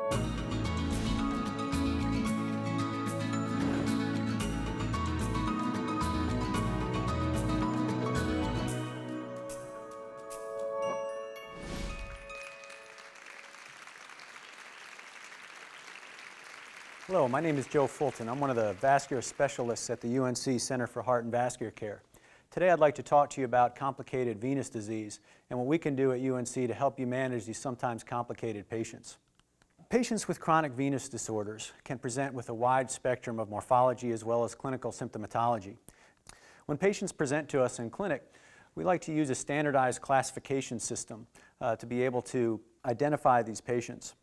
Hello, my name is Joe Fulton. I'm one of the vascular specialists at the UNC Center for Heart and Vascular Care. Today I'd like to talk to you about complicated venous disease and what we can do at UNC to help you manage these sometimes complicated patients. Patients with chronic venous disorders can present with a wide spectrum of morphology as well as clinical symptomatology. When patients present to us in clinic, we like to use a standardized classification system to be able to identify these patients.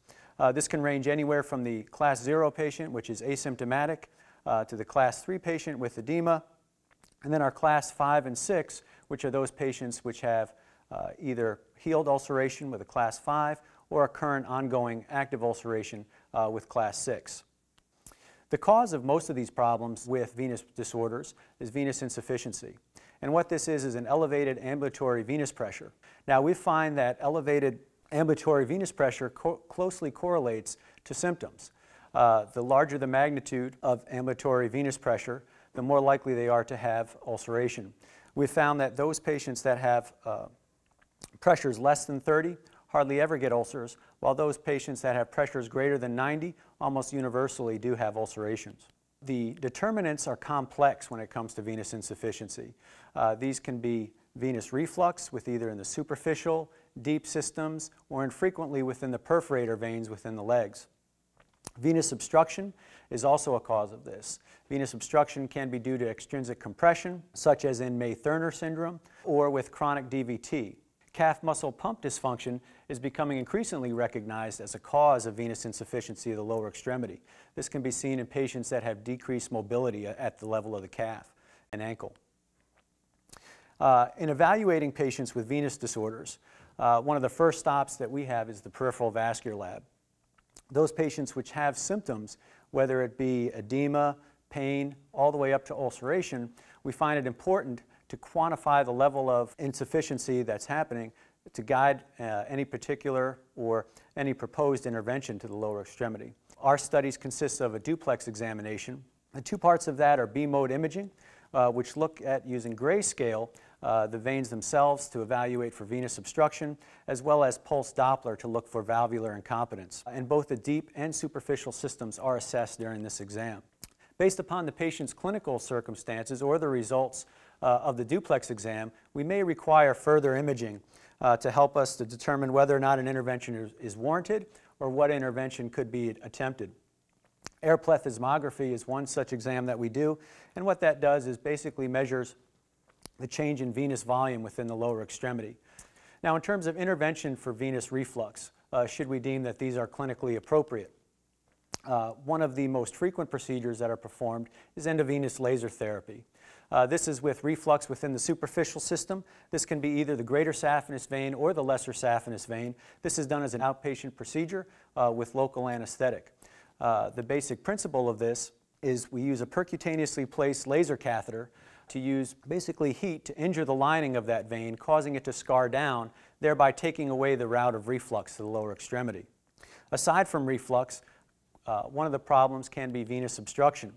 This can range anywhere from the class 0 patient, which is asymptomatic, to the class 3 patient with edema, and then our class 5 and 6, which are those patients which have either healed ulceration with a class 5 or a current ongoing active ulceration with class 6. The cause of most of these problems with venous disorders is venous insufficiency. And what this is an elevated ambulatory venous pressure. Now we find that elevated ambulatory venous pressure closely correlates to symptoms. The larger the magnitude of ambulatory venous pressure, the more likely they are to have ulceration. We've found that those patients that have pressures less than 30 hardly ever get ulcers, while those patients that have pressures greater than 90 almost universally do have ulcerations. The determinants are complex when it comes to venous insufficiency. These can be venous reflux with either in the superficial, deep systems, or infrequently within the perforator veins within the legs. Venous obstruction is also a cause of this. Venous obstruction can be due to extrinsic compression, such as in May-Thurner syndrome, or with chronic DVT. Calf muscle pump dysfunction is becoming increasingly recognized as a cause of venous insufficiency of the lower extremity. This can be seen in patients that have decreased mobility at the level of the calf and ankle. In evaluating patients with venous disorders, one of the first stops that we have is the peripheral vascular lab. Those patients which have symptoms, whether it be edema, pain, all the way up to ulceration, we find it important to quantify the level of insufficiency that's happening to guide any particular or any proposed intervention to the lower extremity. Our studies consist of a duplex examination. The two parts of that are B-mode imaging, which look at using grayscale the veins themselves to evaluate for venous obstruction, as well as pulse Doppler to look for valvular incompetence. And both the deep and superficial systems are assessed during this exam. Based upon the patient's clinical circumstances or the results of the duplex exam, we may require further imaging to help us to determine whether or not an intervention is warranted or what intervention could be attempted. Air plethysmography is one such exam that we do, and what that does is basically measures the change in venous volume within the lower extremity. Now, in terms of intervention for venous reflux, should we deem that these are clinically appropriate? One of the most frequent procedures that are performed is endovenous laser therapy. This is with reflux within the superficial system. This can be either the greater saphenous vein or the lesser saphenous vein. This is done as an outpatient procedure with local anesthetic. The basic principle of this is we use a percutaneously placed laser catheter to use basically heat to injure the lining of that vein, causing it to scar down, thereby taking away the route of reflux to the lower extremity. Aside from reflux, one of the problems can be venous obstruction.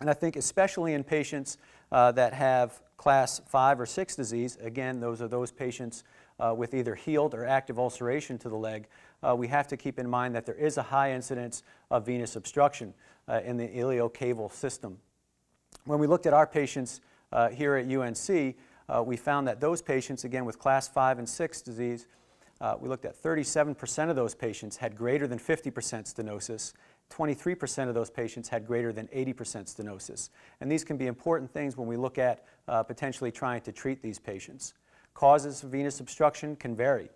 And I think especially in patients that have class 5 or 6 disease, again, those are those patients with either healed or active ulceration to the leg, we have to keep in mind that there is a high incidence of venous obstruction in the iliocaval system. When we looked at our patients here at UNC, we found that those patients, again with class 5 and 6 disease, we looked at 37% of those patients had greater than 50% stenosis. 23% of those patients had greater than 80% stenosis. And these can be important things when we look at potentially trying to treat these patients. Causes of venous obstruction can vary.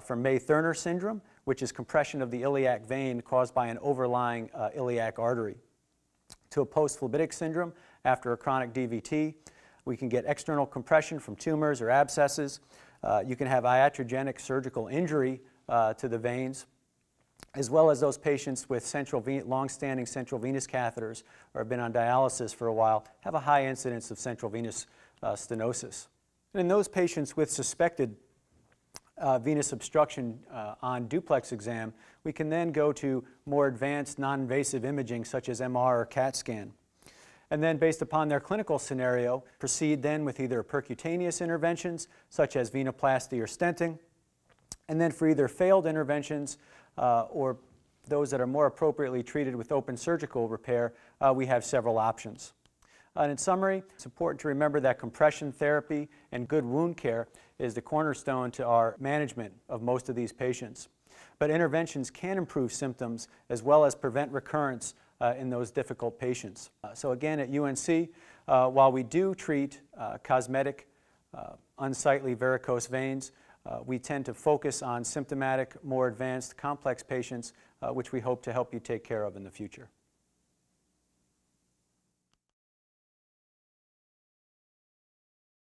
From May-Thurner syndrome, which is compression of the iliac vein caused by an overlying iliac artery, to a post-phlebitic syndrome after a chronic DVT. We can get external compression from tumors or abscesses. You can have iatrogenic surgical injury to the veins, as well as those patients with long-standing central venous catheters or have been on dialysis for a while have a high incidence of central venous stenosis. And in those patients with suspected venous obstruction on duplex exam, we can then go to more advanced non-invasive imaging such as MR or CAT scan. And then based upon their clinical scenario, proceed then with either percutaneous interventions such as venoplasty or stenting. And then for either failed interventions or those that are more appropriately treated with open surgical repair, we have several options. And in summary, it's important to remember that compression therapy and good wound care is the cornerstone to our management of most of these patients. But interventions can improve symptoms as well as prevent recurrence in those difficult patients. So again, at UNC, while we do treat cosmetic, unsightly varicose veins, we tend to focus on symptomatic, more advanced, complex patients, which we hope to help you take care of in the future.